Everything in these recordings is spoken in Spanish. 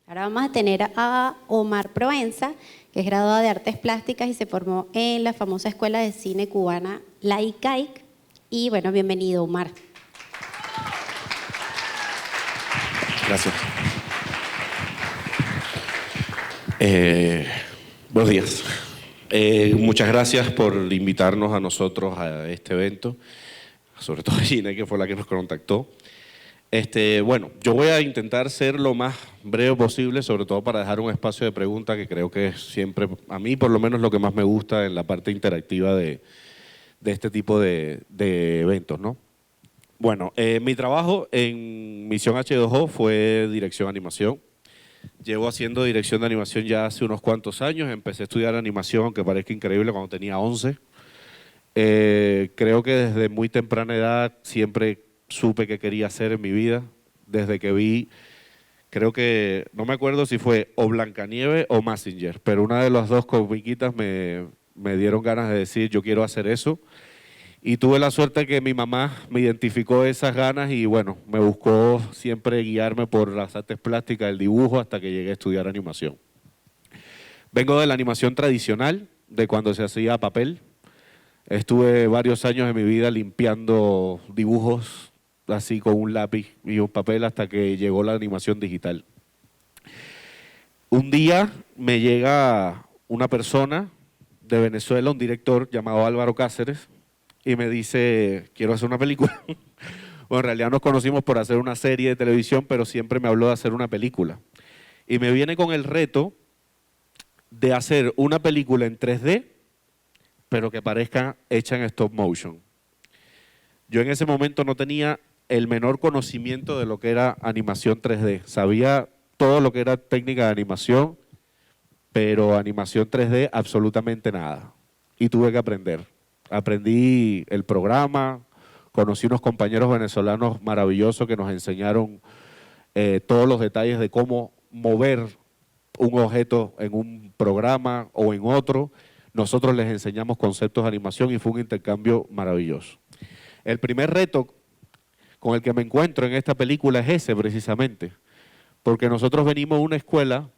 Ahora vamos a tener a Omar Proenza, que es graduado de Artes Plásticas y se formó en la famosa Escuela de Cine Cubana, la ICAIC. Y bueno, bienvenido, Omar. Gracias. Buenos días. Muchas gracias por invitarnos a nosotros a este evento, sobre todo a Gina, que fue la que nos contactó. Bueno, yo voy a intentar ser lo más breve posible, sobre todo para dejar un espacio de pregunta que creo que es siempre, a mí por lo menos, lo que más me gusta en la parte interactiva de este tipo de eventos, ¿no? Bueno, mi trabajo en Misión H2O fue dirección de animación. Llevo haciendo dirección de animación ya hace unos cuantos años. Empecé a estudiar animación, aunque parezca increíble, cuando tenía 11. Creo que desde muy temprana edad siempre supe qué quería hacer en mi vida. Desde que vi, creo que, no me acuerdo si fue o Blancanieves o Mazinger, pero una de las dos comiquitas me dieron ganas de decir, yo quiero hacer eso. Y tuve la suerte que mi mamá me identificó esas ganas y bueno, me buscó siempre guiarme por las artes plásticas, el dibujo, hasta que llegué a estudiar animación. Vengo de la animación tradicional, de cuando se hacía papel. Estuve varios años de mi vida limpiando dibujos así con un lápiz y un papel hasta que llegó la animación digital. Un día me llega una persona de Venezuela, un director llamado Álvaro Cáceres, y me dice, quiero hacer una película. Bueno, en realidad nos conocimos por hacer una serie de televisión, pero siempre me habló de hacer una película. Y me viene con el reto de hacer una película en 3D, pero que parezca hecha en stop motion. Yo en ese momento no tenía el menor conocimiento de lo que era animación 3D. Sabía todo lo que era técnica de animación, pero animación 3D absolutamente nada. Y tuve que aprender. Aprendí el programa, conocí unos compañeros venezolanos maravillosos que nos enseñaron todos los detalles de cómo mover un objeto en un programa o en otro. Nosotros les enseñamos conceptos de animación y fue un intercambio maravilloso. El primer reto con el que me encuentro en esta película es ese precisamente, porque nosotros venimos de una escuela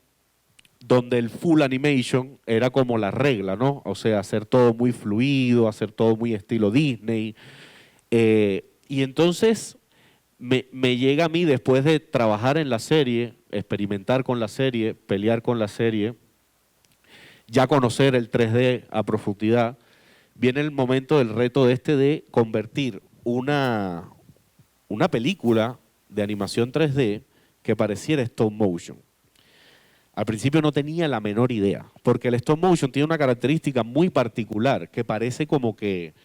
donde el full animation era como la regla, ¿no? O sea, hacer todo muy fluido, hacer todo muy estilo Disney. Y entonces me llega a mí, después de trabajar en la serie, experimentar con la serie, pelear con la serie, ya conocer el 3D a profundidad, viene el momento del reto de convertir una película de animación 3D que pareciera stop motion. Al principio no tenía la menor idea, porque el stop motion tiene una característica muy particular, que parece como que,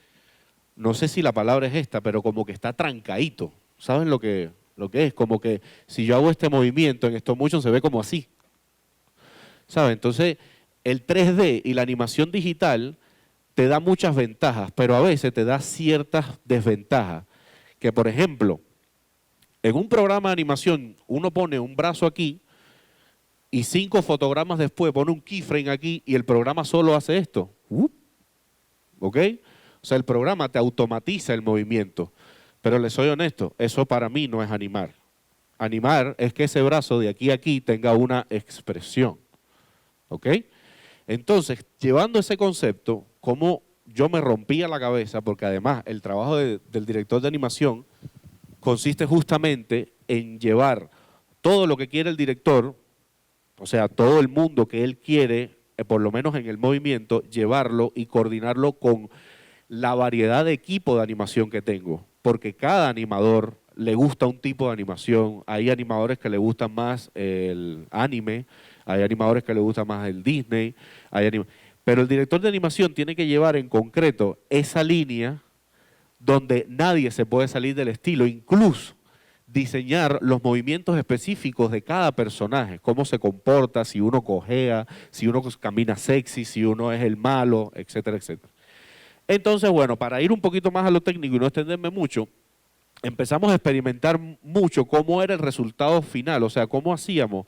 no sé si la palabra es esta, pero como que está trancadito. ¿Saben lo que es? Como que si yo hago este movimiento en stop motion se ve como así. ¿Saben? Entonces, el 3D y la animación digital te da muchas ventajas, pero a veces te da ciertas desventajas. Que, por ejemplo, en un programa de animación uno pone un brazo aquí y 5 fotogramas después pone un keyframe aquí y el programa solo hace esto. ¿Ok? O sea, el programa te automatiza el movimiento. Pero les soy honesto, eso para mí no es animar. Animar es que ese brazo de aquí a aquí tenga una expresión. ¿Ok? Entonces, llevando ese concepto, como yo me rompía la cabeza, porque además el trabajo del director de animación consiste justamente en llevar todo lo que quiere el director, o sea, todo el mundo que él quiere, por lo menos en el movimiento, llevarlo y coordinarlo con la variedad de equipo de animación que tengo, porque cada animador le gusta un tipo de animación. Hay animadores que le gustan más el anime, hay animadores que le gusta más el Disney, pero el director de animación tiene que llevar en concreto esa línea donde nadie se puede salir del estilo, incluso diseñar los movimientos específicos de cada personaje, cómo se comporta, si uno cojea, si uno camina sexy, si uno es el malo, etcétera, etcétera. Entonces, bueno, para ir un poquito más a lo técnico y no extenderme mucho, empezamos a experimentar mucho cómo era el resultado final, o sea, cómo hacíamos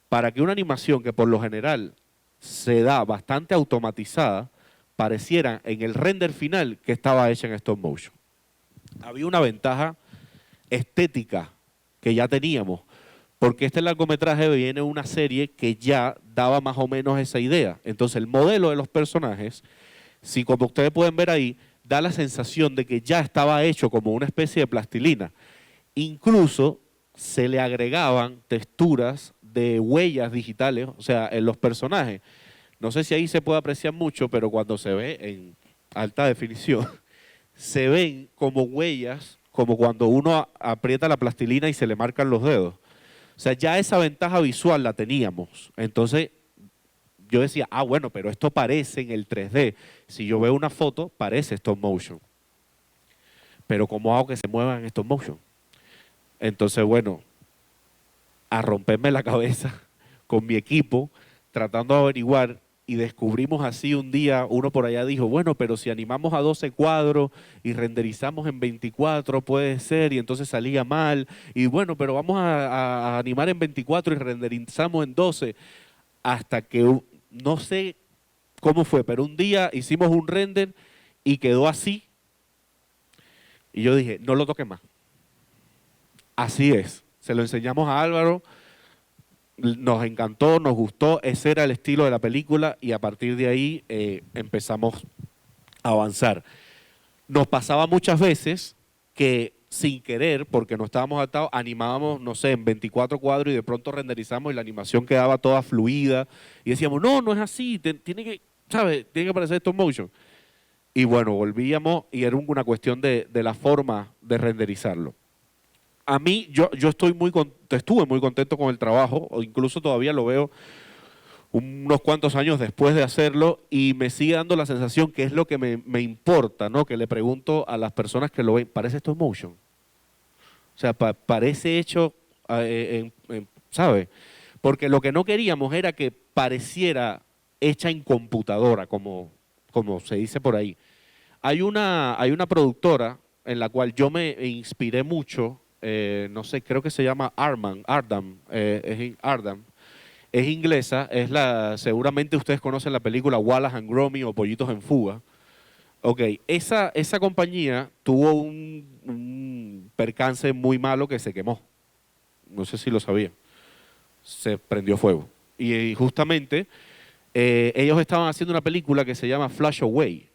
para que una animación que por lo general se da bastante automatizada, pareciera en el render final que estaba hecha en stop motion. Había una ventaja estética que ya teníamos, porque este largometraje viene de una serie que ya daba más o menos esa idea. Entonces el modelo de los personajes, si como ustedes pueden ver ahí, da la sensación de que ya estaba hecho como una especie de plastilina. Incluso se le agregaban texturas de huellas digitales, o sea, en los personajes. No sé si ahí se puede apreciar mucho, pero cuando se ve en alta definición, se ven como huellas, como cuando uno aprieta la plastilina y se le marcan los dedos. O sea, ya esa ventaja visual la teníamos. Entonces, yo decía, ah, bueno, pero esto parece en el 3D. Si yo veo una foto, parece stop motion. Pero ¿cómo hago que se mueva en stop motion? Entonces, bueno, a romperme la cabeza con mi equipo, tratando de averiguar, y descubrimos así un día, uno por allá dijo, bueno, pero si animamos a 12 cuadros y renderizamos en 24 puede ser, y entonces salía mal, y bueno, pero vamos a animar en 24 y renderizamos en 12, hasta que no sé cómo fue, pero un día hicimos un render y quedó así, y yo dije, no lo toques más. Así es. Se lo enseñamos a Álvaro, nos encantó, nos gustó, ese era el estilo de la película y a partir de ahí empezamos a avanzar. Nos pasaba muchas veces que sin querer, porque no estábamos adaptados, animábamos, no sé, en 24 cuadros y de pronto renderizamos y la animación quedaba toda fluida y decíamos, no, no es así, tiene que, ¿sabes? Tiene que parecer stop motion. Y bueno, volvíamos y era una cuestión de la forma de renderizarlo. A mí, yo estuve muy contento con el trabajo, o incluso todavía lo veo unos cuantos años después de hacerlo y me sigue dando la sensación que es lo que me importa, ¿no? Que le pregunto a las personas que lo ven, ¿parece stop motion? O sea, parece hecho, ¿sabe? Porque lo que no queríamos era que pareciera hecha en computadora, como se dice por ahí. Hay una productora en la cual yo me inspiré mucho, no sé, creo que se llama Ardam, Ardam. Es inglesa, seguramente ustedes conocen la película Wallace and Gromit o Pollitos en Fuga. Ok, esa compañía tuvo un percance muy malo que se quemó. No sé si lo sabía. Se prendió fuego. Y justamente ellos estaban haciendo una película que se llama Flash Away.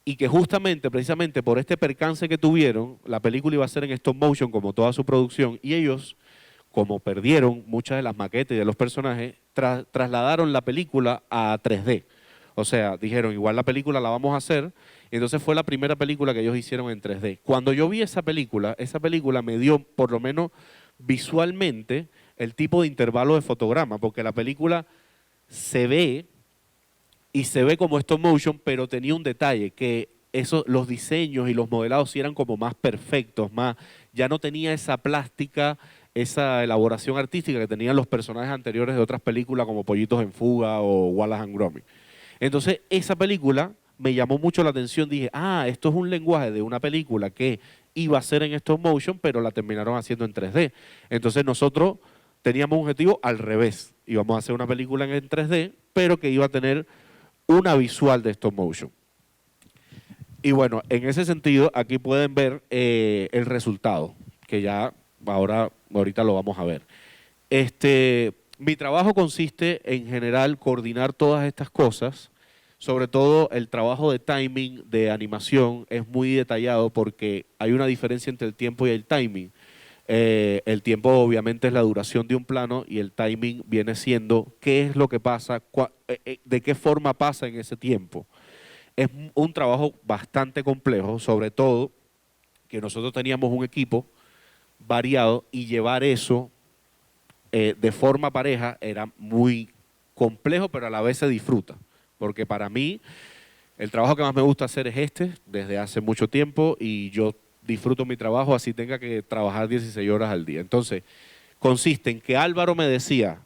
Y que justamente, precisamente por este percance que tuvieron, la película iba a ser en stop motion como toda su producción. Y ellos, como perdieron muchas de las maquetas y de los personajes, trasladaron la película a 3D. O sea, dijeron, igual la película la vamos a hacer. Y entonces fue la primera película que ellos hicieron en 3D. Cuando yo vi esa película me dio, por lo menos visualmente, el tipo de intervalo de fotograma, porque la película se ve y se ve como stop motion, pero tenía un detalle, que los diseños y los modelados sí eran como más perfectos, ya no tenía esa plástica, esa elaboración artística que tenían los personajes anteriores de otras películas como Pollitos en Fuga o Wallace and Gromit. Entonces, esa película me llamó mucho la atención. Dije, esto es un lenguaje de una película que iba a ser en stop motion, pero la terminaron haciendo en 3D. Entonces, nosotros teníamos un objetivo al revés. Íbamos a hacer una película en 3D, pero que iba a tener una visual de stop motion. Y bueno, en ese sentido, aquí pueden ver el resultado, que ya ahorita lo vamos a ver. Mi trabajo consiste en general coordinar todas estas cosas, sobre todo el trabajo de timing, de animación, es muy detallado porque hay una diferencia entre el tiempo y el timing. El tiempo obviamente es la duración de un plano y el timing viene siendo qué es lo que pasa, de qué forma pasa en ese tiempo. Es un trabajo bastante complejo, sobre todo que nosotros teníamos un equipo variado y llevar eso de forma pareja era muy complejo, pero a la vez se disfruta. Porque para mí el trabajo que más me gusta hacer es desde hace mucho tiempo, y yo disfruto mi trabajo así tenga que trabajar 16 horas al día. Entonces, consiste en que Álvaro me decía,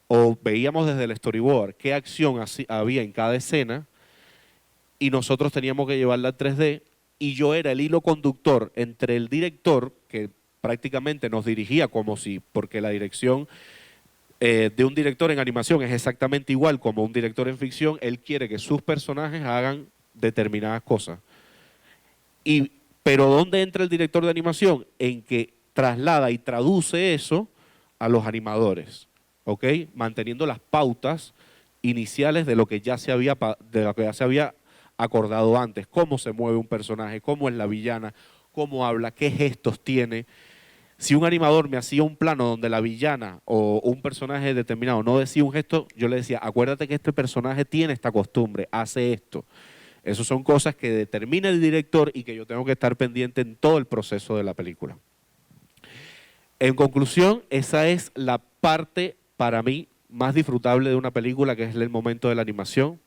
o veíamos desde el storyboard, qué acción había en cada escena, y nosotros teníamos que llevarla a 3D, y yo era el hilo conductor entre el director, que prácticamente nos dirigía porque la dirección de un director en animación es exactamente igual como un director en ficción. Él quiere que sus personajes hagan determinadas cosas. Pero ¿dónde entra el director de animación? En que traslada y traduce eso a los animadores, ¿ok? Manteniendo las pautas iniciales de lo que ya se había, acordado antes, cómo se mueve un personaje, cómo es la villana, cómo habla, qué gestos tiene. Si un animador me hacía un plano donde la villana o un personaje determinado no decía un gesto, yo le decía, acuérdate que este personaje tiene esta costumbre, hace esto. Esas son cosas que determina el director y que yo tengo que estar pendiente en todo el proceso de la película. En conclusión, esa es la parte para mí más disfrutable de una película, que es el momento de la animación.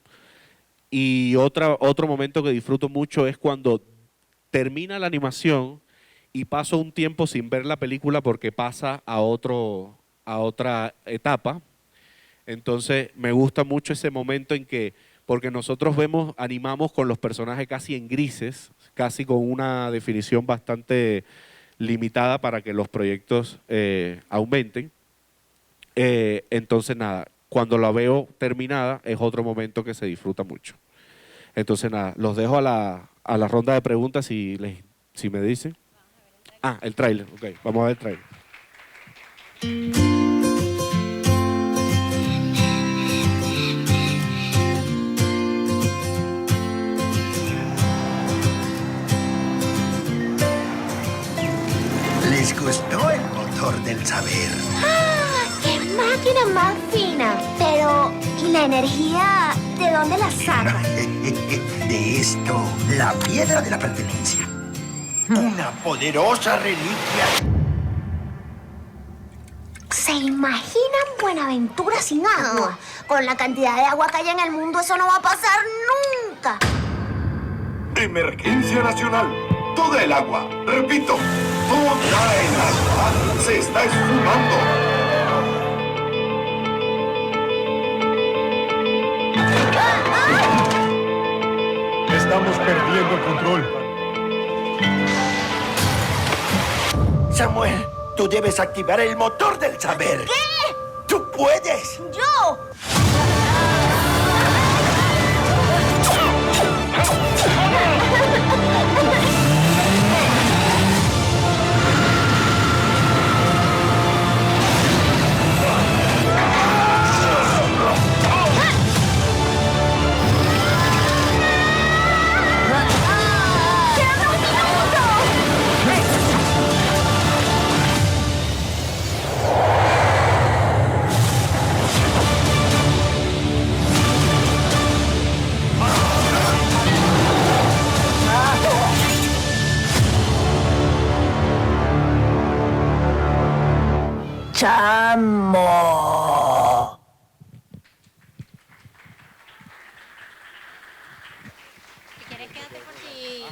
Y otro momento que disfruto mucho es cuando termina la animación y paso un tiempo sin ver la película porque pasa a otra etapa. Entonces me gusta mucho ese momento en que, porque nosotros animamos con los personajes casi en grises, casi con una definición bastante limitada para que los proyectos aumenten. Entonces nada, cuando la veo terminada es otro momento que se disfruta mucho. Entonces nada, los dejo a la ronda de preguntas si me dicen. Ah, el tráiler, ok, vamos a ver el tráiler. ¿Les gustó el motor del saber? ¡Ah! ¡Qué máquina más fina! Pero, ¿y la energía? ¿De dónde la saca? De esto, la piedra de la pertenencia. Una poderosa reliquia. ¿Se imaginan Buenaventura sin agua? Con la cantidad de agua que hay en el mundo, eso no va a pasar nunca. Emergencia nacional. Toda el agua, repito, toda el agua se está esfumando. Estamos perdiendo el control. Samuel, tú debes activar el motor del saber. ¿Qué? ¡Tú puedes! ¡Yo! ¡Chamo! Si quieres, quédate por si...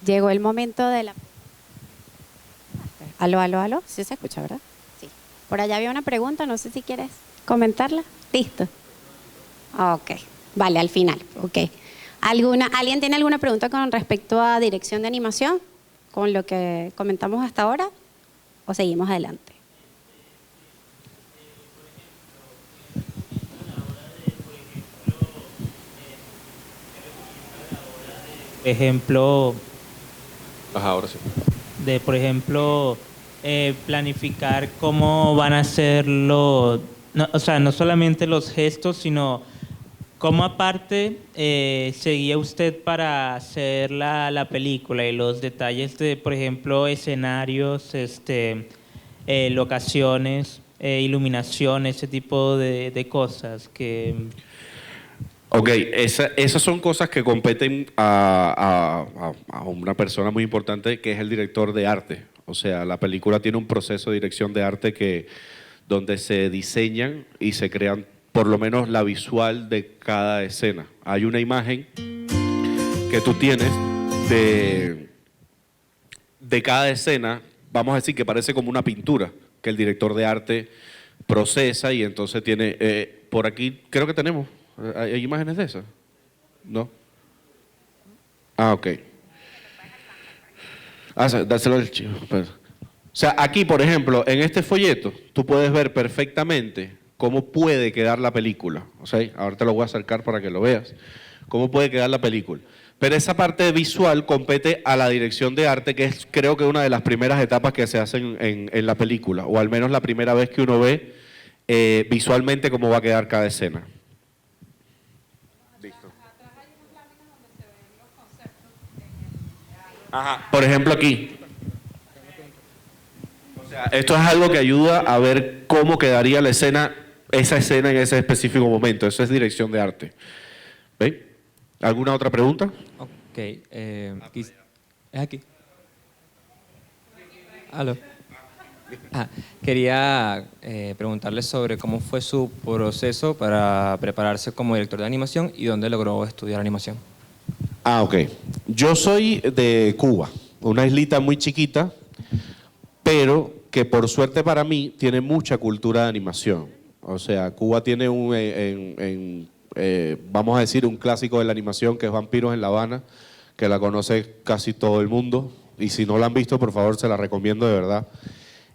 Llegó el momento de la... Aló, aló, aló. Sí se escucha, ¿verdad? Sí. Por allá había una pregunta, no sé si quieres comentarla. Listo. Ok. Vale, al final. Ok. ¿Alguien tiene alguna pregunta con respecto a dirección de animación? Con lo que comentamos hasta ahora. ¿O seguimos adelante? Ejemplo, Ahora sí. por ejemplo, planificar cómo van a ser no, o sea, no solamente los gestos, sino cómo aparte seguía usted para hacer la película y los detalles de, por ejemplo, escenarios, locaciones, iluminación, ese tipo de cosas que... Ok, esas son cosas que competen a una persona muy importante que es el director de arte. O sea, la película tiene un proceso de dirección de arte donde se diseñan y se crean por lo menos la visual de cada escena. Hay una imagen que tú tienes de cada escena, vamos a decir que parece como una pintura, que el director de arte procesa y entonces tiene, por aquí creo que tenemos, ¿hay imágenes de esas? ¿No? Ah, ok. Dáselo al chico. O sea, aquí, por ejemplo, en este folleto, tú puedes ver perfectamente cómo puede quedar la película. O sea, ahora te lo voy a acercar para que lo veas. Cómo puede quedar la película. Pero esa parte visual compete a la dirección de arte, que es creo que una de las primeras etapas que se hacen en la película, o al menos la primera vez que uno ve visualmente cómo va a quedar cada escena. Listo. Ajá. Por ejemplo aquí. O sea, esto es algo que ayuda a ver cómo quedaría la escena, esa escena en ese específico momento. Eso es dirección de arte. ¿Ven? ¿Alguna otra pregunta? Ok, es aquí. Aló. Quería preguntarle sobre cómo fue su proceso para prepararse como director de animación y dónde logró estudiar animación. Ok. Yo soy de Cuba, una islita muy chiquita, pero que por suerte para mí tiene mucha cultura de animación. O sea, Cuba tiene vamos a decir, un clásico de la animación que es Vampiros en La Habana, que la conoce casi todo el mundo, y si no la han visto, por favor, se la recomiendo de verdad.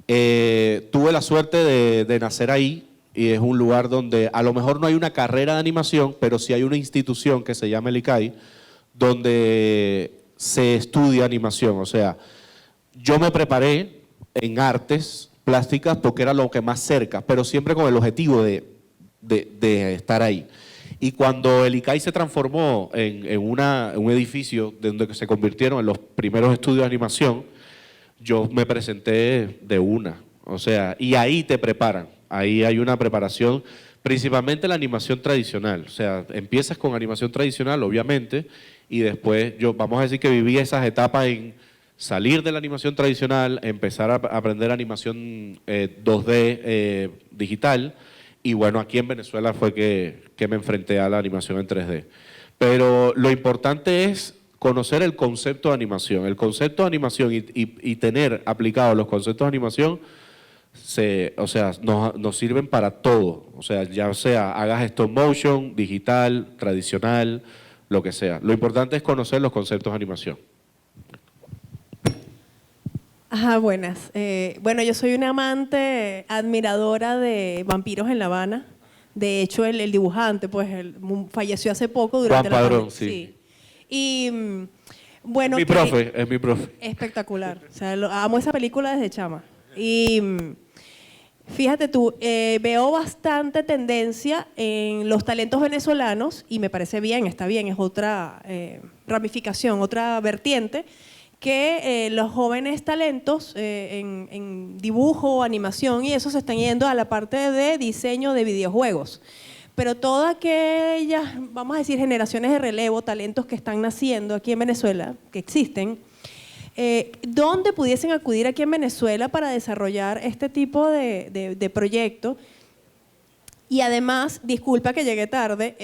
Tuve la suerte de nacer ahí, y es un lugar donde a lo mejor no hay una carrera de animación, pero sí hay una institución que se llama el ICAI, donde se estudia animación. O sea, yo me preparé en artes plásticas porque era lo que más cerca, pero siempre con el objetivo de estar ahí. Y cuando el ICAI se transformó en un edificio donde se convirtieron en los primeros estudios de animación, yo me presenté de una. O sea, y ahí te preparan. Ahí hay una preparación, principalmente la animación tradicional. O sea, empiezas con animación tradicional, obviamente, y después vamos a decir que viví esas etapas en salir de la animación tradicional, empezar a aprender animación 2D digital. Y bueno, aquí en Venezuela fue que me enfrenté a la animación en 3D. Pero lo importante es conocer el concepto de animación. El concepto de animación y tener aplicados los conceptos de animación, nos sirven para todo. O sea, ya sea hagas stop motion, digital, tradicional, lo que sea. Lo importante es conocer los conceptos de animación. Ajá, buenas. Bueno, yo soy una amante, admiradora de Vampiros en La Habana. De hecho, el dibujante, pues, falleció hace poco durante Juan Padrón, la sí. Y bueno, Es mi profe. espectacular. O sea, amo esa película desde chama. Y fíjate tú, veo bastante tendencia en los talentos venezolanos y me parece bien, está bien, es otra ramificación, otra vertiente, que los jóvenes talentos en dibujo, animación y eso se están yendo a la parte de diseño de videojuegos. Pero todas aquellas, vamos a decir, generaciones de relevo, talentos que están naciendo aquí en Venezuela, que existen, ¿dónde pudiesen acudir aquí en Venezuela para desarrollar este tipo de proyecto? Y además, disculpa que llegué tarde,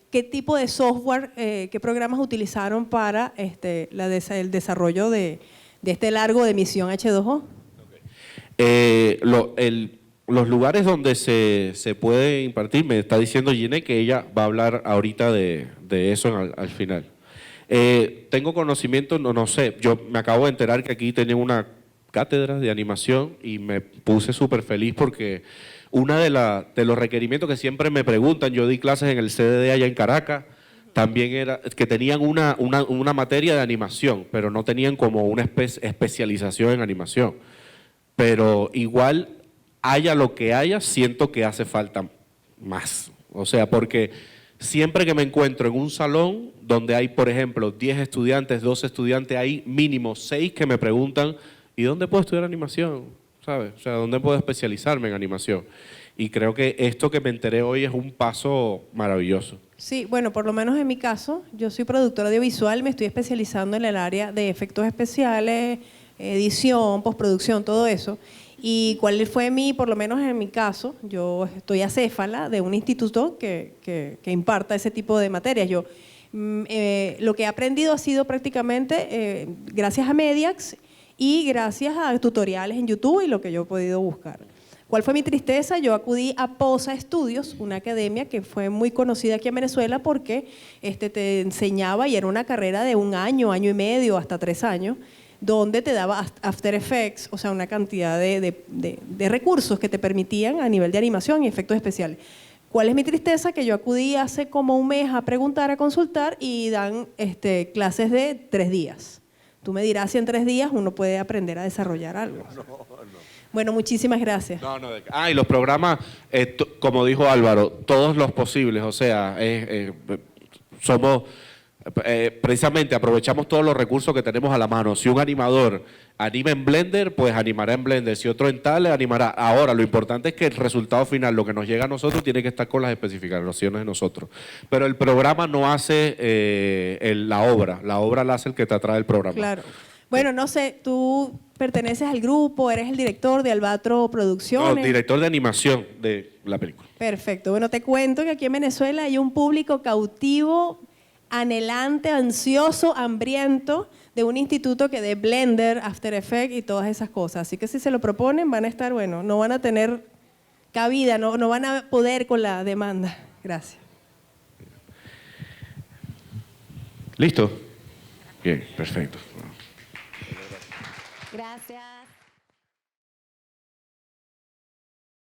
¿qué tipo de software, qué programas utilizaron para el desarrollo de este largo de misión H2O? Los lugares donde se puede impartir, me está diciendo Gine que ella va a hablar ahorita de eso al final. Tengo conocimiento, no sé, yo me acabo de enterar que aquí tienen una cátedra de animación y me puse súper feliz porque una de los requerimientos que siempre me preguntan, yo di clases en el CDD allá en Caracas, también era que tenían una materia de animación, pero no tenían como una especialización en animación. Pero igual, haya lo que haya, siento que hace falta más. O sea, porque siempre que me encuentro en un salón donde hay, por ejemplo, 10 estudiantes, 12 estudiantes, hay mínimo 6 que me preguntan, ¿y dónde puedo estudiar animación? ¿Sabes? O sea, ¿dónde puedo especializarme en animación? Y creo que esto que me enteré hoy es un paso maravilloso. Sí, bueno, por lo menos en mi caso, yo soy productora audiovisual, me estoy especializando en el área de efectos especiales, edición, postproducción, todo eso. Y cuál fue por lo menos en mi caso, yo estoy acéfala de un instituto que imparta ese tipo de materias. Yo lo que he aprendido ha sido prácticamente gracias a Mediax y gracias a tutoriales en YouTube y lo que yo he podido buscar. ¿Cuál fue mi tristeza? Yo acudí a POSA Estudios, una academia que fue muy conocida aquí en Venezuela porque te enseñaba y era una carrera de 1 año, año y medio, hasta 3 años, donde te daba After Effects, o sea, una cantidad de recursos que te permitían a nivel de animación y efectos especiales. ¿Cuál es mi tristeza? Que yo acudí hace como un mes a preguntar, a consultar y dan clases de 3 días. Tú me dirás si en 3 días uno puede aprender a desarrollar algo. Bueno, muchísimas gracias. Y los programas, como dijo Álvaro, todos los posibles, o sea, somos, precisamente aprovechamos todos los recursos que tenemos a la mano. Si un animador anima en Blender, pues animará en Blender. Si otro en tal, animará. Ahora, lo importante es que el resultado final, lo que nos llega a nosotros, tiene que estar con las especificaciones de nosotros. Pero el programa no hace la obra la hace el que te atrae el programa. Claro. Bueno, no sé, tú perteneces al grupo, eres el director de Albatro Producciones. No, director de animación de la película. Perfecto. Bueno, te cuento que aquí en Venezuela hay un público cautivo, anhelante, ansioso, hambriento de un instituto que dé Blender, After Effects y todas esas cosas. Así que si se lo proponen van a estar, bueno, no van a tener cabida, no van a poder con la demanda. Gracias. ¿Listo? Bien, perfecto. Gracias.